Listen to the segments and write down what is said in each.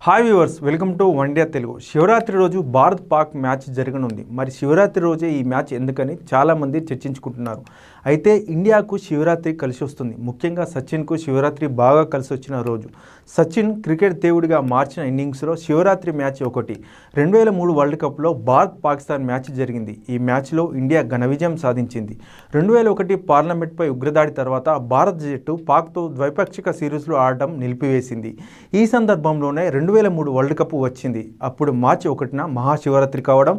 Hi viewers, welcome to one India Telugu. Shivaratri రోజు Bharat Pak match జరగనుంది. మరి శివరాత్రి రోజే ఈ మ్యాచ్ ఎందుకని చాలామంది చర్చించుకుంటున్నారు. అయితే ఇండియాకు శివరాత్రి కలిసి వస్తుంది. ముఖ్యంగా సచిన్కు శివరాత్రి బాగా కలిసి వచ్చిన రోజు. సచిన్ క్రికెట్ దేవుడిగా మార్చిన ఇన్నింగ్స్లో శివరాత్రి మ్యాచ్ ఒకటి. 2003 వరల్డ్ కప్లో భారత్ పాకిస్తాన్ మ్యాచ్ జరిగింది. ఈ మ్యాచ్లో ఇండియా ఘన విజయం సాధించింది. 2001 పార్లమెంట్పై ఉగ్రదాడి తర్వాత భారత జట్టు పాక్తో ద్వైపాక్షిక సిరీస్లో ఆడటం నిలిపివేసింది. ఈ సందర్భంలోనే 2003 వరల్డ్ కప్ వచ్చింది. అప్పుడు మార్చి 1న మహాశివరాత్రి కావడం,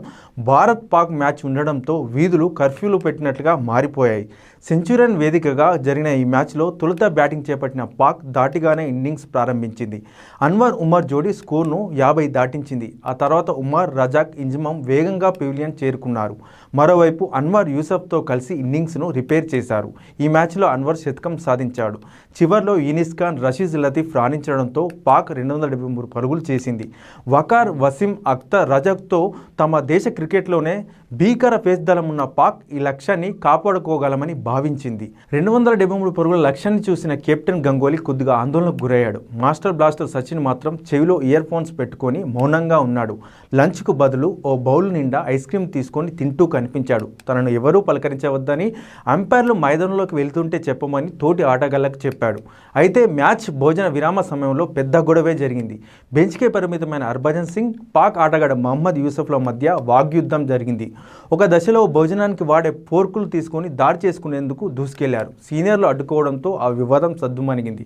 భారత్ పాక్ మ్యాచ్ ఉండడంతో వీధులు కర్ఫ్యూలు పెట్టినట్లుగా మారిపోయాయి. సెంచురియన్ వేదికగా జరిగిన ఈ మ్యాచ్లో తొలుత బ్యాటింగ్ చేపట్టిన పాక్ దాటిగానే ఇన్నింగ్స్ ప్రారంభించింది. అన్వర్ ఉమర్ జోడీ స్కోర్ను 50 దాటించింది. ఆ తర్వాత ఉమర్, రజాక్, ఇంజమం వేగంగా పెవిలియన్ చేరుకున్నారు. మరోవైపు అన్వర్ యూసఫ్తో కలిసి ఇన్నింగ్స్ను రిపేర్ చేశారు. ఈ మ్యాచ్లో అన్వర్ శతకం సాధించాడు. చివర్లో యూనిస్ ఖాన్, రషీద్ లతీఫ్ రాణించడంతో పాక్ 273 పరుగులు చేసింది. వకార్, వసీం అఖ్తర్, రజాక్తో తమ దేశ క్రికెట్లోనే భీకర పేస్దలం ఉన్న పాక్ ఈ లక్ష్యాన్ని కాపాడుకోగలమని భావించింది. 273 పరుగుల లక్ష్యాన్ని చూసిన కెప్టెన్ గంగోలీ కొద్దిగా ఆందోళనకు గురయ్యాడు. మాస్టర్ బ్లాస్టర్ సచిన్ మాత్రం చెవిలో ఇయర్ ఫోన్స్ పెట్టుకొని మౌనంగా ఉన్నాడు. లంచ్కు బదులు ఓ బౌల్ నిండా ఐస్ క్రీమ్ తీసుకొని తింటూ కనిపించాడు. తనను ఎవరూ పలకరించవద్దని, అంపైర్లు మైదానంలోకి వెళ్తుంటే చెప్పమని తోటి ఆటగాళ్లకు చెప్పాడు. అయితే మ్యాచ్ భోజన విరామ సమయంలో పెద్ద గొడవే జరిగింది. బెంచ్కే పరిమితమైన హర్భజన్ సింగ్, పాక్ ఆటగాడు మహమ్మద్ యూసఫ్ల మధ్య వాగ్యుద్ధం జరిగింది. ఒక దశలో భోజనానికి వాడే ఫోర్కులు తీసుకొని దాడి చేసుకునేందుకు దూసుకెళ్లారు. సీనియర్లు అడ్డుకోవడంతో ఆ వివాదం సద్దుమణిగింది.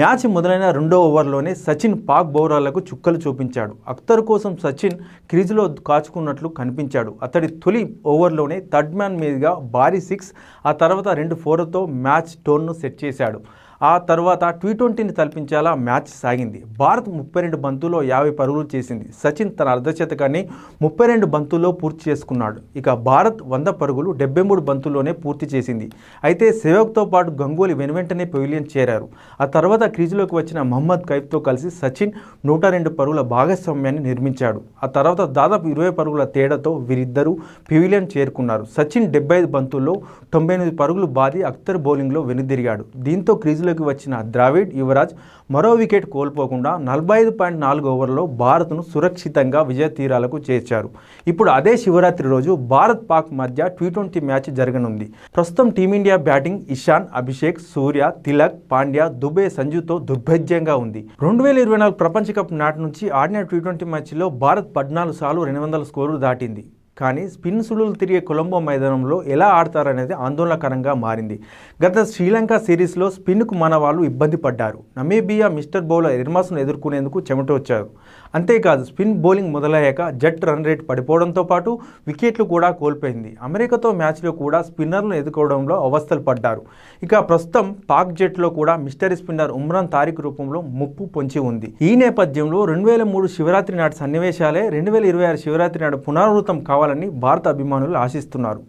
మ్యాచ్ మొదలైన 2వ ఓవర్లోనే సచిన్ పాక్ బౌలర్లకు చుక్కలు చూపించాడు. అఖ్తర్ కోసం సచిన్ క్రీజులో కాచుకున్నట్లు కనిపించాడు. అతడి తొలి ఓవర్లోనే థర్డ్ మ్యాన్ మీదుగా భారీ 6, ఆ తర్వాత 2 4తో మ్యాచ్ టోన్ను సెట్ చేశాడు. ఆ తర్వాత T20ని తలపించేలా మ్యాచ్ సాగింది. భారత్ 32 బంతుల్లో 50 పరుగులు చేసింది. సచిన్ తన అర్ధశతకాన్ని 32 బంతుల్లో పూర్తి చేసుకున్నాడు. ఇక భారత్ 100 పరుగులు 73 బంతుల్లోనే పూర్తి చేసింది. అయితే సెహ్వాగ్తో పాటు గంగూలీ వెనువెంటనే పెవిలియన్ చేరారు. ఆ తర్వాత క్రీజులోకి వచ్చిన మహమ్మద్ కైఫ్తో కలిసి సచిన్ 102 పరుగుల భాగస్వామ్యాన్ని నిర్మించాడు. ఆ తర్వాత దాదాపు 20 పరుగుల తేడాతో వీరిద్దరూ పెవిలియన్ చేరుకున్నారు. సచిన్ 75 బంతుల్లో 98 పరుగులు బాది అఖ్తర్ బౌలింగ్లో వెనుదిరిగాడు. దీంతో క్రీజులోకి వచ్చిన ద్రావిడ్, యువరాజ్ మరో వికెట్ కోల్పోకుండా 45.4 ఓవర్లలో భారత్ను సురక్షితంగా విజయ తీరాలకు చేర్చారు. ఇప్పుడు అదే శివరాత్రి రోజు భారత్ పాక్ మధ్య T20 మ్యాచ్ జరగనుంది. ప్రస్తుతం టీమిండియా బ్యాటింగ్ ఇషాన్, అభిషేక్, సూర్య, తిలక్, పాండ్యా, దుబే, సంజుతో దుర్భేద్యంగా ఉంది. 2024 ప్రపంచ కప్ నాటి నుంచి ఆడిన T20 మ్యాచ్లో భారత్ 14 సార్లు 200 స్కోరు దాటింది. కానీ స్పిన్ సుడులు తిరిగే కొలంబో మైదానంలో ఎలా ఆడతారనేది ఆందోళనకరంగా మారింది. గత శ్రీలంక సిరీస్లో స్పిన్కు మన వాళ్ళు ఇబ్బంది పడ్డారు. నమీబియా మిస్టర్ బౌలర్ ఎర్మాస్ను ఎదుర్కొనేందుకు చెమట వచ్చారు. అంతేకాదు స్పిన్ బౌలింగ్ మొదలయ్యాక జట్ రన్ రేట్ పడిపోవడంతో పాటు వికెట్లు కూడా కోల్పోయింది. అమెరికాతో మ్యాచ్లో కూడా స్పిన్నర్లను ఎదుర్కోవడంలో అవస్థలు పడ్డారు. ఇక ప్రస్తుతం పాక్ జట్లో కూడా మిస్టరీ స్పిన్నర్ ఉమ్రాన్ తారిక్ రూపంలో ముప్పు పొంచి ఉంది. ఈ నేపథ్యంలో 2003 శివరాత్రి నాటి సన్నివేశాలే 2026 శివరాత్రి నాడు పునరావృతం కావాలని భారత అభిమానులు ఆశిస్తున్నారు.